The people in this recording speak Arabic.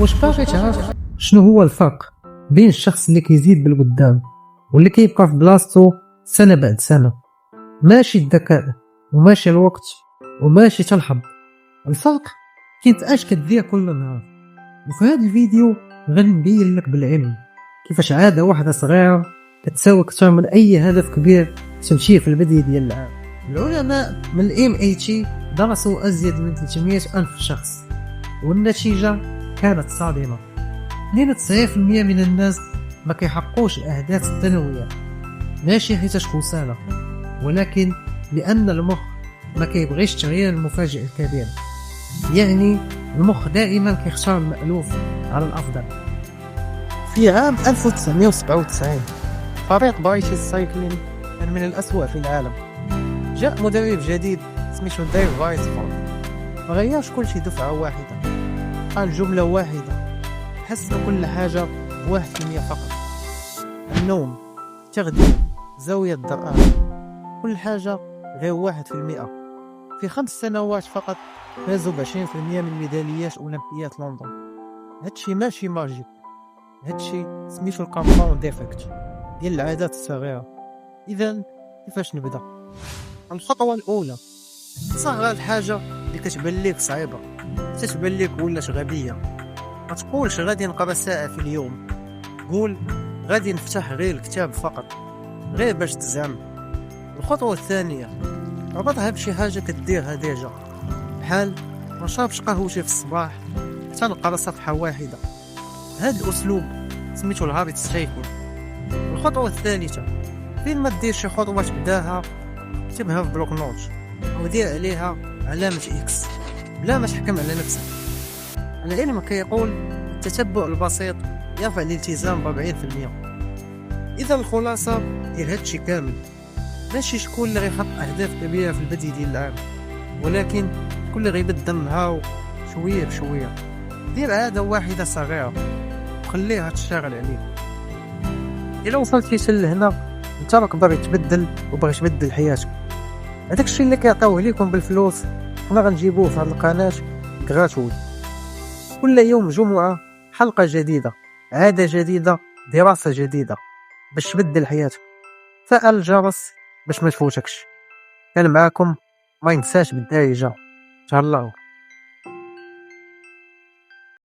واش باغي تعرف شنو هو الفرق بين الشخص اللي كيزيد بالقدام واللي كيبقى في بلاصتو سنه بعد سنه؟ ماشي الذكاء وماشي الوقت وماشي حتى الحظ، الفرق كاين اش كدير كل نهار. وفي هذا الفيديو غنبين لك بالعلم كيفاش عاده واحده صغيره كتساوي اكثر من اي هدف كبير تمشي في البدايه ديال العام. العلماء من الام اي تي درسوا ازيد من 300 الف شخص والنتيجه كانت صادمه. 92% من الناس ما كيحققوش الاهداف السنويه، ماشي حيت كسالى، ولكن لان المخ ما كيبغيش التغيير المفاجئ الكبير. يعني المخ دائما كيختار المألوف على الافضل. في عام 1997 فريق برايتش سايكلين كان من الأسوأ في العالم. جاء مدرب جديد سميتو ديف رايسفورد، ما غيرش كل شيء دفعة واحدة، قال جملة واحدة: حسنوا كل حاجة ب1% فقط. النوم، التغذية، زاوية الدراسة، كل حاجة غير 1%. في 5 سنوات فقط فازوا ب20% من ميداليات أولمبيات لندن. هادشي ماشي ماجيك، هادشي سميتو الكومباوند ايفيكت ديال العادات الصغيرة. إذا كيفاش نبدا؟ الخطوة الأولى: صغر الحاجة اللي كتبان ليك صعيبة، كتبان ليك ولات غبية. ما تقولش غادي نقرا ساعة في اليوم، قول غادي نفتح غير الكتاب فقط، غير باش تزعم. الخطوة الثانية: ربطها بشي حاجة كديرها ديجا، بحال ما شربش قهوتي في الصباح حتى نقرا صفحة واحدة. هاد الأسلوب سميتو الهابيت ستيكينغ. الخطوة الثالثة: فين ما دير شي خطوة تبداها كتبها في بلوك نوت أو دير عليها علامة إكس بلا ما تحكم على نفسك. العلم كيقول التتبع البسيط يرفع الالتزام ب40%. إذا الخلاصة ديال هادشي كامل: ماشي شكون اللي غيحط أهداف كبيرة في البداية ديال العام، ولكن كل اللي غيبدل نهارو شوية بشوية. دير عادة واحدة صغيرة وخليها تشتغل عليك. إلا وصلتي لهنا انت راك باغي تبدل وباغي تبدل حياتك. هذاك الشيء اللي كيعطيوه ليكم بالفلوس حنا غنجيبوه في هذه القناه غراتوي. كل يوم جمعه حلقه جديده، عاده جديده، دراسه جديده باش تبدل حياتك. فعل الجرس باش ما تفوتكش. كان معاكم ما ينساش بالدارجه. تهلاو.